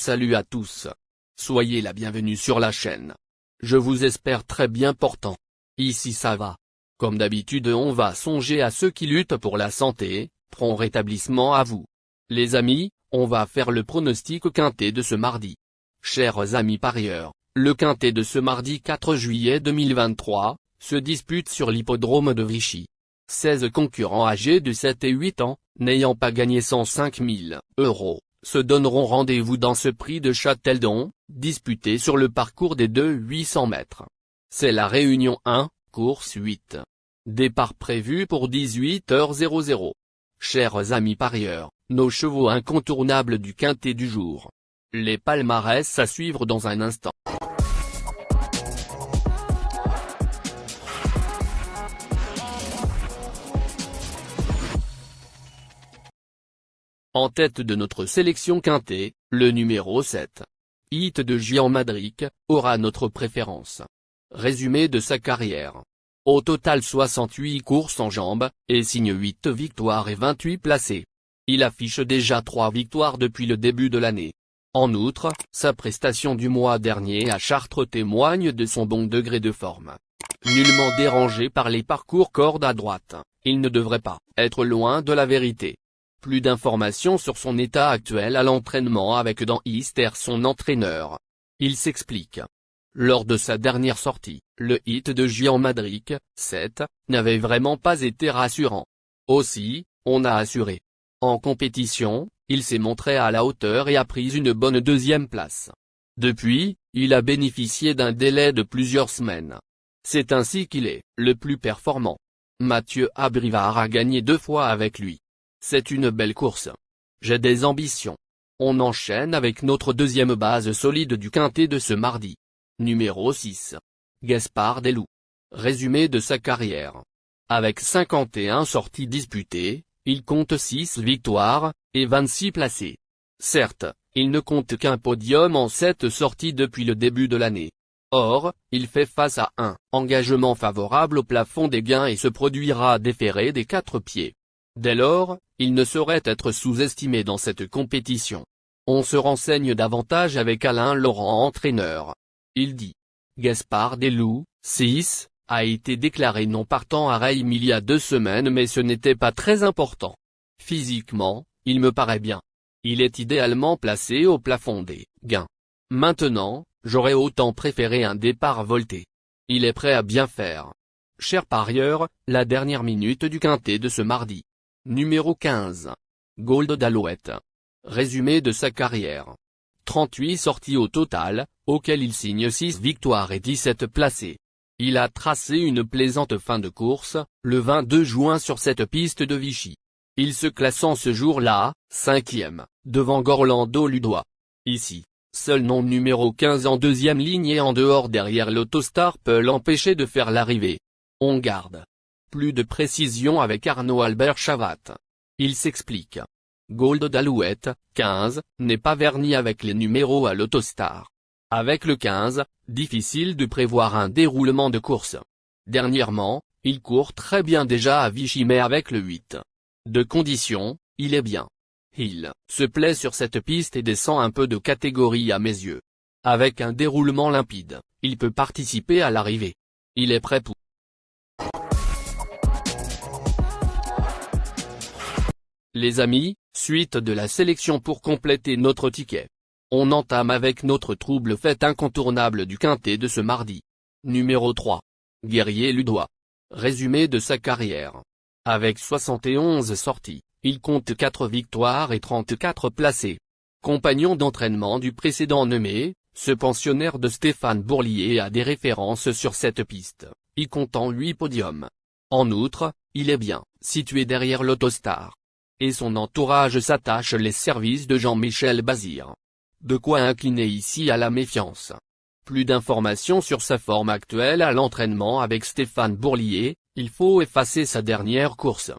Salut à tous. Soyez la bienvenue sur la chaîne. Je vous espère très bien portant. Ici ça va. Comme d'habitude on va songer à ceux qui luttent pour la santé, prompt rétablissement à vous. Les amis, on va faire le pronostic quintet de ce mardi. Chers amis parieurs, le quintet de ce mardi 4 juillet 2023, se dispute sur l'hippodrome de Vichy. 16 concurrents âgés de 7 et 8 ans, n'ayant pas gagné 105 000 €, se donneront rendez-vous dans ce prix de Châteldon, disputé sur le parcours des 800 mètres. C'est la Réunion 1, course 8. Départ prévu pour 18h00. Chers amis parieurs, nos chevaux incontournables du quintet du jour. Les palmarès à suivre dans un instant. En tête de notre sélection quintet, le numéro 7. Hit de Gian Madric, aura notre préférence. Résumé de sa carrière. Au total 68 courses en jambes, et signe 8 victoires et 28 placés. Il affiche déjà 3 victoires depuis le début de l'année. En outre, sa prestation du mois dernier à Chartres témoigne de son bon degré de forme. Nullement dérangé par les parcours corde à droite, il ne devrait pas être loin de la vérité. Plus d'informations sur son état actuel à l'entraînement avec Dan Ister son entraîneur. Il s'explique. Lors de sa dernière sortie, le hit de Gian Madric, 7, n'avait vraiment pas été rassurant. Aussi, on a assuré. En compétition, il s'est montré à la hauteur et a pris une bonne deuxième place. Depuis, il a bénéficié d'un délai de plusieurs semaines. C'est ainsi qu'il est le plus performant. Mathieu Abrivard a gagné 2 fois avec lui. C'est une belle course. J'ai des ambitions. On enchaîne avec notre deuxième base solide du quintet de ce mardi. Numéro 6. Gaspard Desloups. Résumé de sa carrière. Avec 51 sorties disputées, il compte 6 victoires, et 26 placés. Certes, il ne compte qu'un podium en 7 sorties depuis le début de l'année. Or, il fait face à un engagement favorable au plafond des gains et se produira déféré des 4 pieds. Dès lors, il ne saurait être sous-estimé dans cette compétition. On se renseigne davantage avec Alain Laurent entraîneur. Il dit. Gaspard Desloups, 6, a été déclaré non partant à Reims il y a 2 semaines mais ce n'était pas très important. Physiquement, il me paraît bien. Il est idéalement placé au plafond des gains. Maintenant, j'aurais autant préféré un départ volté. Il est prêt à bien faire. Chers parieurs, la dernière minute du quintet de ce mardi. Numéro 15. Gold d'Alouette. Résumé de sa carrière. 38 sorties au total, auxquelles il signe 6 victoires et 17 placés. Il a tracé une plaisante fin de course, le 22 juin sur cette piste de Vichy. Il se classe en ce jour-là, 5e, devant Gorlando Ludois. Ici, seul nom numéro 15 en deuxième ligne et en dehors derrière l'Autostar peut l'empêcher de faire l'arrivée. On garde. Plus de précision avec Arnaud Albert Chavat. Il s'explique. Gold d'Alouette, 15, n'est pas verni avec les numéros à l'Autostar. Avec le 15, difficile de prévoir un déroulement de course. Dernièrement, il court très bien déjà à Vichy mais avec le 8. De condition, il est bien. Il se plaît sur cette piste et descend un peu de catégorie à mes yeux. Avec un déroulement limpide, il peut participer à l'arrivée. Il est prêt pour. Les amis, suite de la sélection pour compléter notre ticket. On entame avec notre trouble fête incontournable du quintet de ce mardi. Numéro 3. Guerrier Ludois. Résumé de sa carrière. Avec 71 sorties, il compte 4 victoires et 34 placés. Compagnon d'entraînement du précédent nommé, ce pensionnaire de Stéphane Bourlier a des références sur cette piste, y comptant 8 podiums. En outre, il est bien situé derrière l'Autostar. Et son entourage s'attache les services de Jean-Michel Bazir. De quoi incliner ici à la méfiance. Plus d'informations sur sa forme actuelle à l'entraînement avec Stéphane Bourlier, il faut effacer sa dernière course.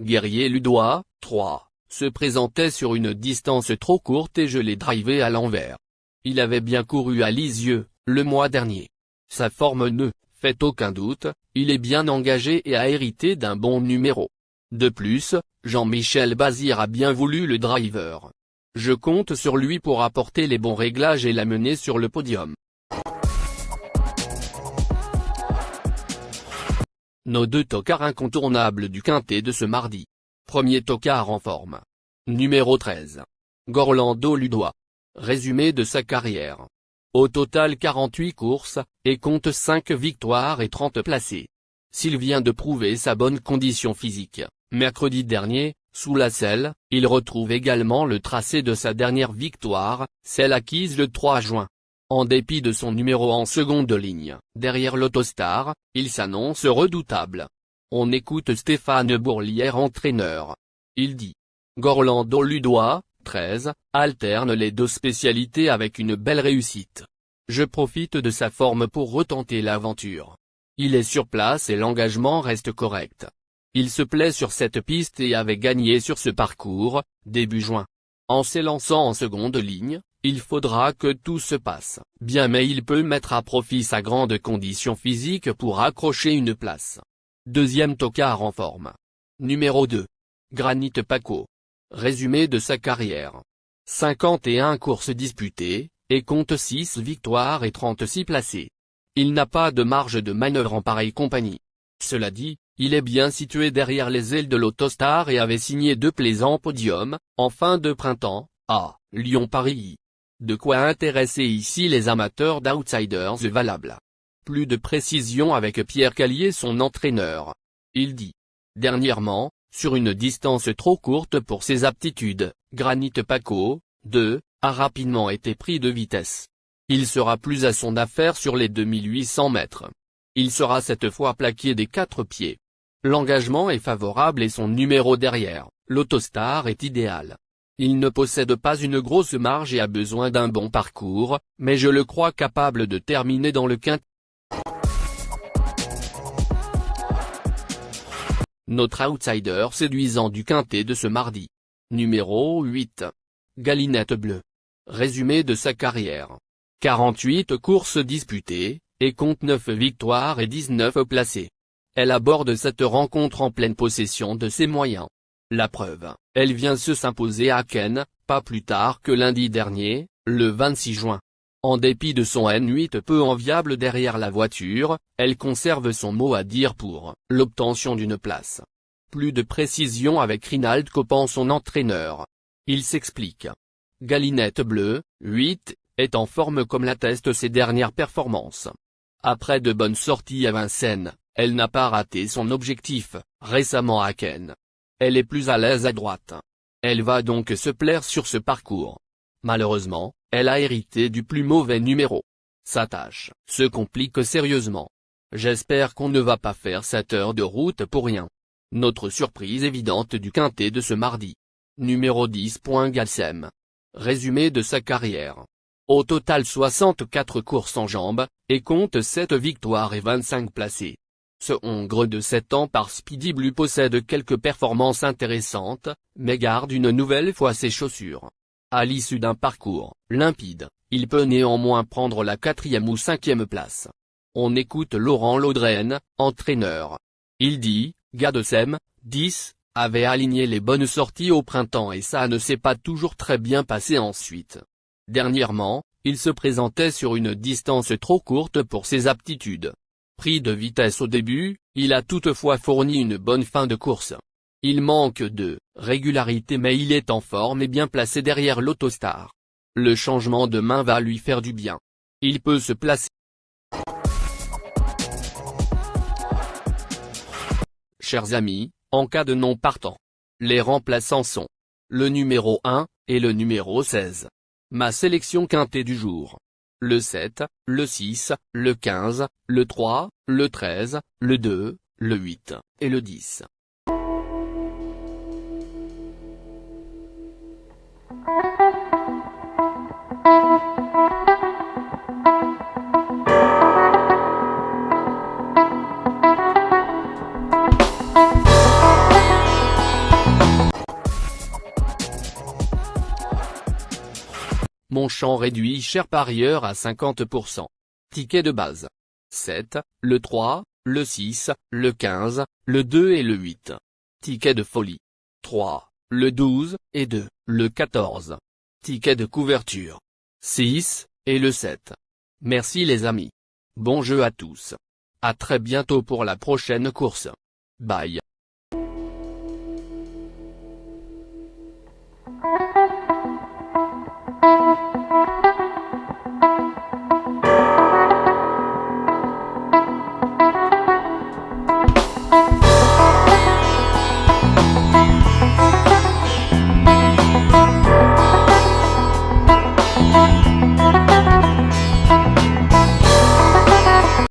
Guerrier Ludois, 3, se présentait sur une distance trop courte et je l'ai drivé à l'envers. Il avait bien couru à Lisieux, le mois dernier. Sa forme ne fait aucun doute, il est bien engagé et a hérité d'un bon numéro. De plus, Jean-Michel Bazir a bien voulu le driver. Je compte sur lui pour apporter les bons réglages et l'amener sur le podium. Nos deux tocards incontournables du quintet de ce mardi. Premier tocard en forme. Numéro 13. Gorlando Ludois. Résumé de sa carrière. Au total 48 courses, et compte 5 victoires et 30 placés. S'il vient de prouver sa bonne condition physique, mercredi dernier, sous la selle, il retrouve également le tracé de sa dernière victoire, celle acquise le 3 juin. En dépit de son numéro en seconde ligne, derrière l'Autostar, il s'annonce redoutable. On écoute Stéphane Bourlière, entraîneur. Il dit: Gorlando Ludois, 13, alterne les deux spécialités avec une belle réussite. Je profite de sa forme pour retenter l'aventure. Il est sur place et l'engagement reste correct. Il se plaît sur cette piste et avait gagné sur ce parcours, début juin. En s'élançant en seconde ligne, il faudra que tout se passe bien, mais il peut mettre à profit sa grande condition physique pour accrocher une place. Deuxième tocard en forme. Numéro 2. Granit Paco. Résumé de sa carrière. 51 courses disputées, et compte 6 victoires et 36 placés. Il n'a pas de marge de manœuvre en pareille compagnie. Cela dit, il est bien situé derrière les ailes de l'Autostar et avait signé 2 plaisants podiums, en fin de printemps, à Lyon-Paris. De quoi intéresser ici les amateurs d'outsiders valables. Plus de précision avec Pierre Callier, son entraîneur. Il dit: Dernièrement, sur une distance trop courte pour ses aptitudes, Granit Paco, 2, a rapidement été pris de vitesse. Il sera plus à son affaire sur les 2800 mètres. Il sera cette fois plaqué des 4 pieds. L'engagement est favorable et son numéro derrière, l'Autostar, est idéal. Il ne possède pas une grosse marge et a besoin d'un bon parcours, mais je le crois capable de terminer dans le quintet. Notre outsider séduisant du quintet de ce mardi. Numéro 8. Galinette Bleue. Résumé de sa carrière. 48 courses disputées, et compte 9 victoires et 19 placés. Elle aborde cette rencontre en pleine possession de ses moyens. La preuve, elle vient se s'imposer à Ken, pas plus tard que lundi dernier, le 26 juin. En dépit de son N8 peu enviable derrière la voiture, elle conserve son mot à dire pour l'obtention d'une place. Plus de précision avec Rinald Kopan, son entraîneur. Il s'explique. Galinette Bleue, 8, est en forme comme l'attestent ses dernières performances. Après de bonnes sorties à Vincennes, elle n'a pas raté son objectif, récemment à Ken. Elle est plus à l'aise à droite. Elle va donc se plaire sur ce parcours. Malheureusement, elle a hérité du plus mauvais numéro. Sa tâche se complique sérieusement. J'espère qu'on ne va pas faire 7 heures de route pour rien. Notre surprise évidente du quintet de ce mardi. Numéro 10. Galsem. Résumé de sa carrière. Au total 64 courses en jambes, et compte 7 victoires et 25 placés. Ce Hongre de 7 ans par Speedy Blue possède quelques performances intéressantes, mais garde une nouvelle fois ses chaussures. À l'issue d'un parcours limpide, il peut néanmoins prendre la 4e ou 5e place. On écoute Laurent Laudren, entraîneur. Il dit: Galsem, 10, avait aligné les bonnes sorties au printemps et ça ne s'est pas toujours très bien passé ensuite. Dernièrement, il se présentait sur une distance trop courte pour ses aptitudes. Pris de vitesse au début, il a toutefois fourni une bonne fin de course. Il manque de régularité mais il est en forme et bien placé derrière l'Autostar. Le changement de main va lui faire du bien. Il peut se placer. Chers amis, en cas de non partant, les remplaçants sont le numéro 1 et le numéro 16. Ma sélection quintet du jour. Le 7, le 6, le 15, le 3, le 13, le 2, le 8, et le 10. Mon champ réduit cher parieur à 50%. Ticket de base. 7, le 3, le 6, le 15, le 2 et le 8. Ticket de folie. 3, le 12, et 2, le 14. Ticket de couverture. 6, et le 7. Merci les amis. Bon jeu à tous. À très bientôt pour la prochaine course. Bye.